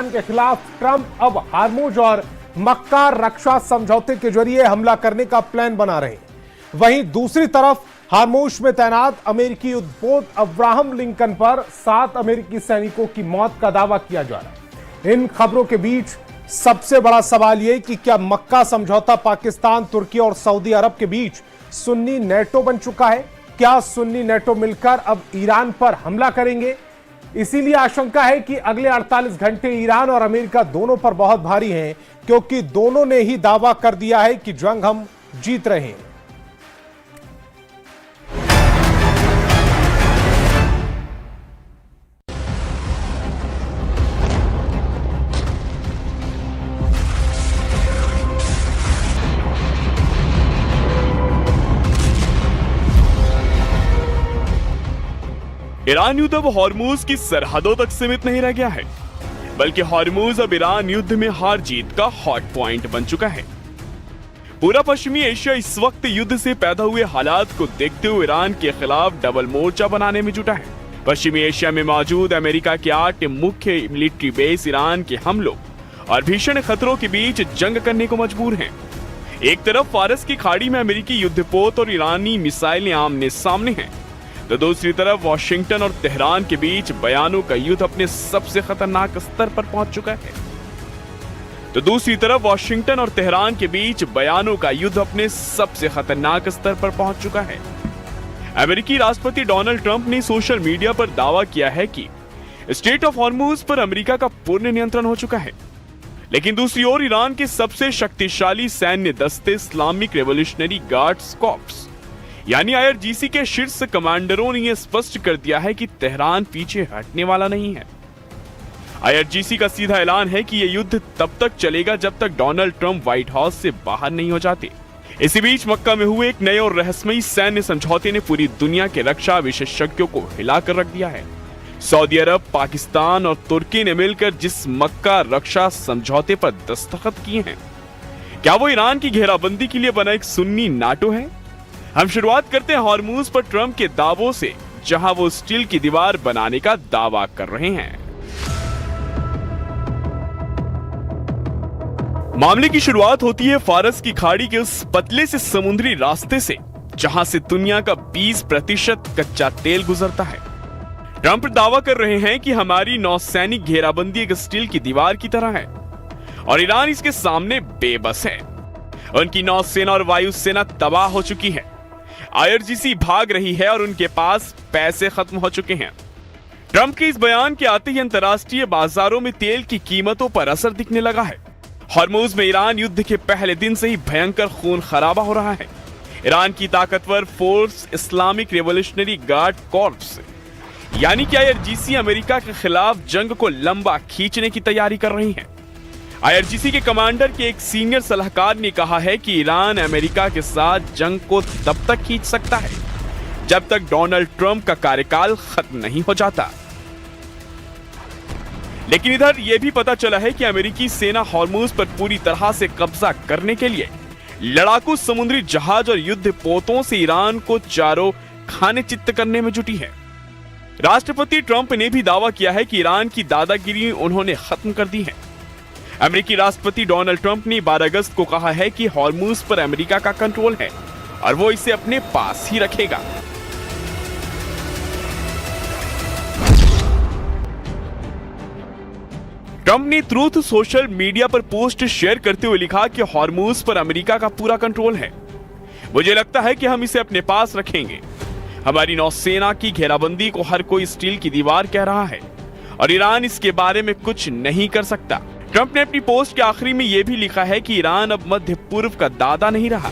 के खिलाफ ट्रंप अब हार्मुज और मक्का रक्षा समझौते के जरिए हमला करने का प्लान बना रहे हैं। वहीं दूसरी तरफ हार्मुज में तैनात अमेरिकी युद्धपोत अब्राहम लिंकन पर 7 अमेरिकी सैनिकों की मौत का दावा किया जा रहा है। इन खबरों के बीच सबसे बड़ा सवाल यह कि क्या मक्का समझौता पाकिस्तान, तुर्की और सऊदी अरब के बीच सुन्नी नेटो बन चुका है? क्या सुन्नी नेटो मिलकर अब ईरान पर हमला करेंगे? इसीलिए आशंका है कि अगले 48 घंटे ईरान और अमेरिका दोनों पर बहुत भारी हैं, क्योंकि दोनों ने ही दावा कर दिया है कि जंग हम जीत रहे हैं। ईरान युद्ध अब हॉर्मुज की सरहदों तक सीमित नहीं रह गया है, बल्कि हॉर्मुज अब ईरान युद्ध में हार जीत का हॉट पॉइंट बन चुका है। पूरा पश्चिमी एशिया इस वक्त युद्ध से पैदा हुए हालात को देखते हुए ईरान के खिलाफ डबल मोर्चा बनाने में जुटा है। पश्चिमी एशिया में मौजूद अमेरिका के 8 मुख्य मिलिट्री बेस ईरान के हमलों और भीषण खतरों के बीच जंग करने को मजबूर हैं। एक तरफ फारस की खाड़ी में अमेरिकी युद्धपोत और ईरानी मिसाइलें आमने सामने हैं, तो दूसरी तरफ वाशिंगटन और तेहरान के बीच बयानों का युद्ध अपने सबसे खतरनाक स्तर पर पहुंच चुका है। अमेरिकी राष्ट्रपति डोनाल्ड ट्रंप ने सोशल मीडिया पर दावा किया है कि स्ट्रेट ऑफ हॉर्मुज पर अमेरिका का पूर्ण नियंत्रण हो चुका है। लेकिन दूसरी ओर ईरान के सबसे शक्तिशाली सैन्य दस्ते इस्लामिक रेवोल्यूशनरी गार्ड्स कॉर्प्स यानी IRGC के शीर्ष कमांडरों ने यह स्पष्ट कर दिया है कि तेहरान पीछे हटने वाला नहीं है। IRGC का सीधा ऐलान है कि यह युद्ध तब तक चलेगा जब तक डोनाल्ड ट्रंप व्हाइट हाउस से बाहर नहीं हो जाते। इसी बीच मक्का में हुए एक नए और रहस्यमयी सैन्य समझौते ने पूरी दुनिया के रक्षा विशेषज्ञों को हिलाकर रख दिया है। सऊदी अरब, पाकिस्तान और तुर्की ने मिलकर जिस मक्का रक्षा समझौते पर दस्तखत किए हैं, क्या वो ईरान की घेराबंदी के लिए बना एक सुन्नी नाटो है? हम शुरुआत करते हैं हॉर्मुज पर ट्रंप के दावों से, जहां वो स्टील की दीवार बनाने का दावा कर रहे हैं। मामले की शुरुआत होती है फारस की खाड़ी के उस पतले से समुद्री रास्ते से, जहां से दुनिया का 20% कच्चा तेल गुजरता है। ट्रंप दावा कर रहे हैं कि हमारी नौसैनिक घेराबंदी एक स्टील की दीवार की तरह है और ईरान इसके सामने बेबस है। उनकी नौसेना और वायुसेना तबाह हो चुकी है, IRGC भाग रही है और उनके पास पैसे खत्म हो चुके हैं। ट्रंप के इस बयान के आते ही अंतर्राष्ट्रीय बाजारों में तेल की कीमतों पर असर दिखने लगा है। हॉर्मुज में ईरान युद्ध के पहले दिन से ही भयंकर खून खराबा हो रहा है। ईरान की ताकतवर force Islamic revolutionary guard corps यानी कि IRGC अमेरिका के खिलाफ जंग को लंबा खींचने की तैयारी कर रही है। IRGC के कमांडर के एक सीनियर सलाहकार ने कहा है कि ईरान अमेरिका के साथ जंग को तब तक खींच सकता है जब तक डोनाल्ड ट्रंप का कार्यकाल खत्म नहीं हो जाता। लेकिन इधर यह भी पता चला है कि अमेरिकी सेना हॉर्मुज पर पूरी तरह से कब्जा करने के लिए लड़ाकू समुद्री जहाज और युद्धपोतों से ईरान को चारों खाने चित्त करने में जुटी है। राष्ट्रपति ट्रंप ने भी दावा किया है कि ईरान की दादागिरी उन्होंने खत्म कर दी है। अमेरिकी राष्ट्रपति डोनाल्ड ट्रंप ने 12 अगस्त को कहा है कि हॉर्मुज पर अमेरिका का कंट्रोल है और वो इसे अपने पास ही रखेगा। ट्रंप ने ट्रूथ सोशल मीडिया पर पोस्ट शेयर करते हुए लिखा कि हॉर्मुज पर अमेरिका का पूरा कंट्रोल है। मुझे लगता है कि हम इसे अपने पास रखेंगे। हमारी नौसेना की घेराबंदी को हर कोई स्टील की दीवार कह रहा है और ईरान इसके बारे में कुछ नहीं कर सकता। ट्रंप ने अपनी पोस्ट के आखिरी में यह भी लिखा है कि ईरान अब मध्य पूर्व का दादा नहीं रहा,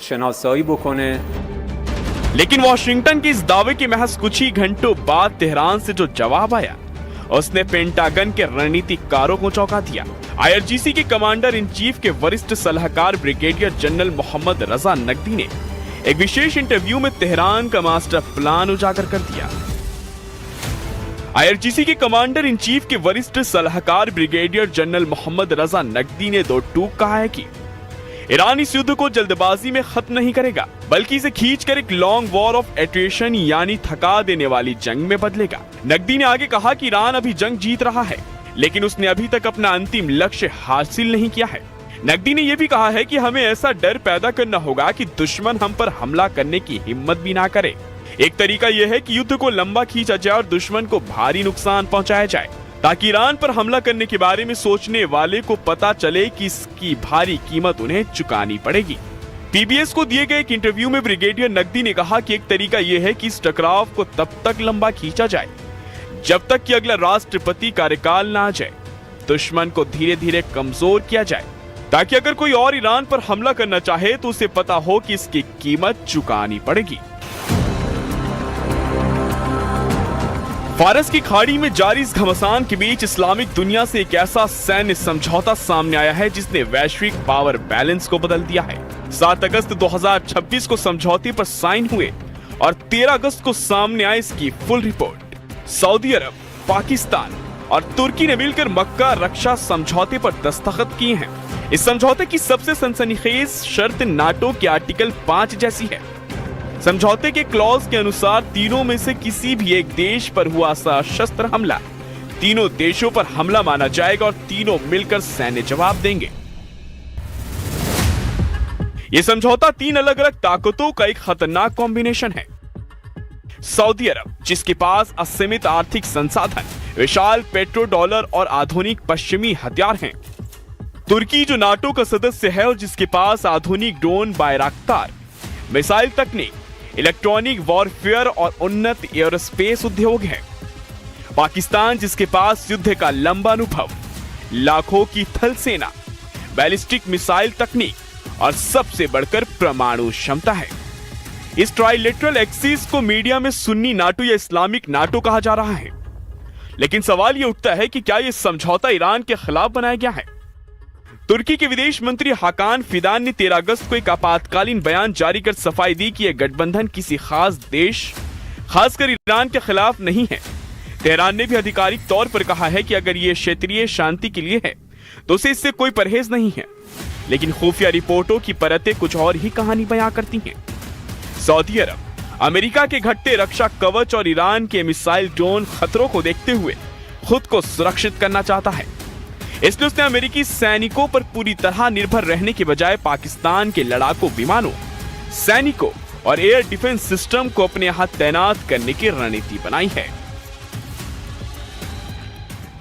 शनासाई बकोने। लेकिन वॉशिंगटन के इस दावे के महज कुछ ही घंटों बाद तेहरान से जो जवाब आया, उसने पेंटागन के रणनीतिकारों को चौंका दिया। IRGC के कमांडर इन चीफ के वरिष्ठ सलाहकार ब्रिगेडियर जनरल मोहम्मद रजा नकवी ने एक विशेष इंटरव्यू में तेहरान का मास्टर प्लान उजागर कर दिया। IRGC के कमांडर इन चीफ के वरिष्ठ सलाहकार ब्रिगेडियर जनरल मोहम्मद रजा नकवी ने दो टूक कहा है कि ईरान इस युद्ध को जल्दबाजी में खत्म नहीं करेगा, बल्कि इसे खींचकर एक लॉन्ग वॉर ऑफ एट्रिशन यानी थका देने वाली जंग में बदलेगा। नकवी ने आगे कहा कि ईरान अभी जंग जीत रहा है, लेकिन उसने अभी तक अपना अंतिम लक्ष्य हासिल नहीं किया है। नकवी ने यह भी कहा है कि हमें ऐसा डर पैदा करना होगा कि दुश्मन हम पर हमला करने की हिम्मत भी ना करे। एक तरीका यह है कि युद्ध को लंबा खींचा जाए और दुश्मन को भारी नुकसान पहुंचाया जाए, ताकि ईरान पर हमला करने के बारे में सोचने वाले को पता चले कि इसकी भारी कीमत उन्हें चुकानी पड़ेगी। PBS को दिए गए एक इंटरव्यू में ब्रिगेडियर नकवी ने कहा कि एक तरीका यह है कि इस टकराव को तब तक लंबा खींचा जाए जब तक कि अगला राष्ट्रपति कार्यकाल ना आ जाए, दुश्मन को धीरे धीरे कमजोर किया जाए, ताकि अगर कोई और ईरान पर हमला करना चाहे तो उसे पता हो कि इसकी कीमत चुकानी पड़ेगी। फारस की खाड़ी में जारी इस घमासान के बीच इस्लामिक दुनिया से एक ऐसा सैन्य समझौता सामने आया है जिसने वैश्विक पावर बैलेंस को बदल दिया है। 7 अगस्त 2026 को समझौते पर साइन हुए और 13 अगस्त को सामने आई इसकी फुल रिपोर्ट। सऊदी अरब, पाकिस्तान और तुर्की ने मिलकर मक्का रक्षा समझौते पर दस्तखत किए हैं। इस समझौते की सबसे सनसनीखेज शर्त नाटो के आर्टिकल 5 जैसी है। समझौते के क्लॉज के अनुसार तीनों में से किसी भी एक देश पर हुआ सशस्त्र हमला तीनों देशों पर हमला माना जाएगा और तीनों मिलकर सैन्य जवाब देंगे। यह समझौता 3 अलग अलग ताकतों का एक खतरनाक कॉम्बिनेशन है। सऊदी अरब, जिसके पास असीमित आर्थिक संसाधन, विशाल पेट्रो डॉलर और आधुनिक पश्चिमी हथियार हैं। तुर्की, जो नाटो का सदस्य है और जिसके पास आधुनिक ड्रोन, बायराक्तार, मिसाइल तकनीक, इलेक्ट्रॉनिक वॉरफेयर और उन्नत एयरोस्पेस उद्योग है। पाकिस्तान, जिसके पास युद्ध का लंबा अनुभव, लाखों की थल सेना, बैलिस्टिक मिसाइल तकनीक और सबसे बढ़कर परमाणु क्षमता है। इस ट्राइलेटरल एक्सिस को मीडिया में सुन्नी नाटो या इस्लामिक नाटो कहा जा रहा है, लेकिन सवाल यह उठता है कि क्या यह समझौता ईरान के खिलाफ बनाया गया है? तुर्की के विदेश मंत्री हाकान फिदान ने 13 अगस्त को एक आपातकालीन बयान जारी कर सफाई दी कि यह गठबंधन किसी खास देश, खासकर ईरान के खिलाफ नहीं है। तेहरान ने भी आधिकारिक तौर पर कहा है कि अगर यह क्षेत्रीय शांति के लिए है तो उसे इससे कोई परहेज नहीं है, लेकिन खुफिया रिपोर्टों की परतें कुछ और ही कहानी बयां करती हैं। सऊदी अरब, अमेरिका के घटते रक्षा कवच और ईरान के मिसाइल ड्रोन खतरों को देखते हुए खुद को सुरक्षित करना चाहता है, इसलिए उसने अमेरिकी सैनिकों पर पूरी तरह निर्भर रहने के बजाय पाकिस्तान के लड़ाकू विमानों, सैनिकों और एयर डिफेंस सिस्टम को अपने यहां तैनात करने की रणनीति बनाई है।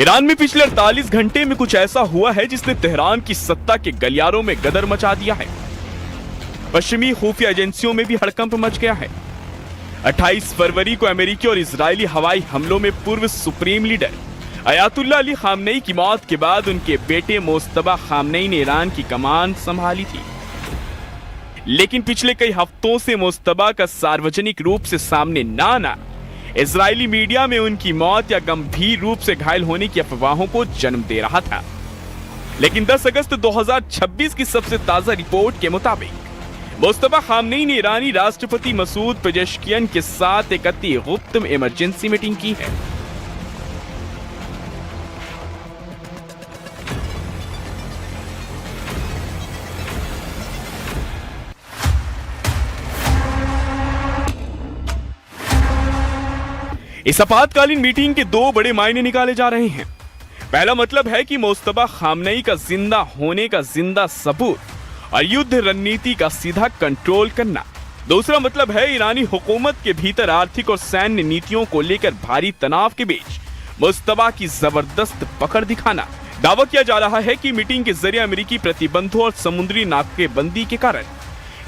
ईरान में पिछले 48 घंटे में कुछ ऐसा हुआ है जिसने तेहरान की सत्ता के गलियारों में गदर मचा दिया है। पश्चिमी खुफिया एजेंसियों में भी हड़कंप मच गया है। 28 फरवरी को अमेरिकी और इजरायली हवाई हमलों में पूर्व supreme leader Ayatollah Ali Khamenei की मौत के बाद उनके बेटे मोस्तबा खामनेई ने ईरान की कमान संभाली थी, लेकिन पिछले कई हफ्तों से मोस्तबा का सार्वजनिक रूप से सामने ना आना इजरायली मीडिया में उनकी मौत या गंभीर रूप से घायल होने की अफवाहों को जन्म दे रहा था। लेकिन 10 अगस्त 2026 की सबसे ताजा रिपोर्ट के मुताबिक मोस्तबा खामनेई ने ईरानी राष्ट्रपति मसूद पेजेश्कियन के साथ एक अति गुप्त इमरजेंसी मीटिंग की है। इस आपातकालीन मीटिंग के 2 बड़े मायने निकाले जा रहे हैं। पहला मतलब है कि मोस्तबा खामनेई का जिंदा होने का जिंदा सबूत और युद्ध रणनीति का सीधा कंट्रोल करना। दूसरा मतलब है ईरानी हुकूमत के भीतर आर्थिक और सैन्य नीतियों को लेकर भारी तनाव के बीच मोस्तबा की जबरदस्त पकड़ दिखाना। दावा किया जा रहा है कि मीटिंग के जरिए अमेरिकी प्रतिबंधों और समुद्री नाकेबंदी के कारण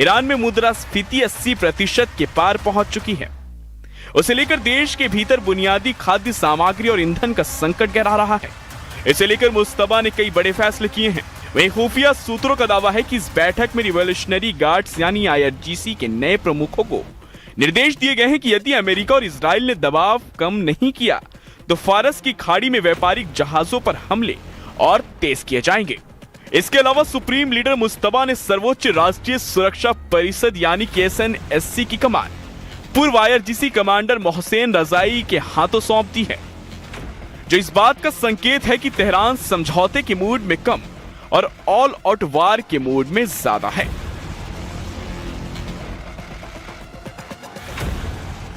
ईरान में मुद्रास्फीति 80% के पार पहुंच चुकी है। उसे लेकर देश के भीतर बुनियादी खाद्य सामग्री और ईंधन का संकट गहरा रहा है। इसे लेकर मुस्तबा ने कई बड़े फैसले किए हैं। वहीं खुफिया सूत्रों का दावा है कि इस बैठक में रिवॉल्यूशनरी गार्ड्स यानी IRGC के नए प्रमुखों को निर्देश दिए गए हैं कि यदि अमेरिका और इजराइल ने दबाव कम नहीं किया तो फारस की खाड़ी में व्यापारिक जहाजों पर हमले और तेज किए जाएंगे। इसके अलावा सुप्रीम लीडर मुस्तबा ने सर्वोच्च राष्ट्रीय सुरक्षा परिषद यानी कि SNSC की कमान पूर्व IRGC कमांडर मोहसेन रजाई के हाथों सौंप दी है, जो इस बात का संकेत है कि तेहरान समझौते के मूड में कम और ऑल आउट वार के मूड में ज्यादा है।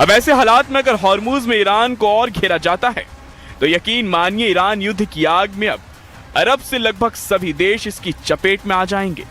अब ऐसे हालात में अगर हॉर्मुज में ईरान को और घेरा जाता है तो यकीन मानिए ईरान युद्ध की आग में अब अरब से लगभग सभी देश इसकी चपेट में आ जाएंगे।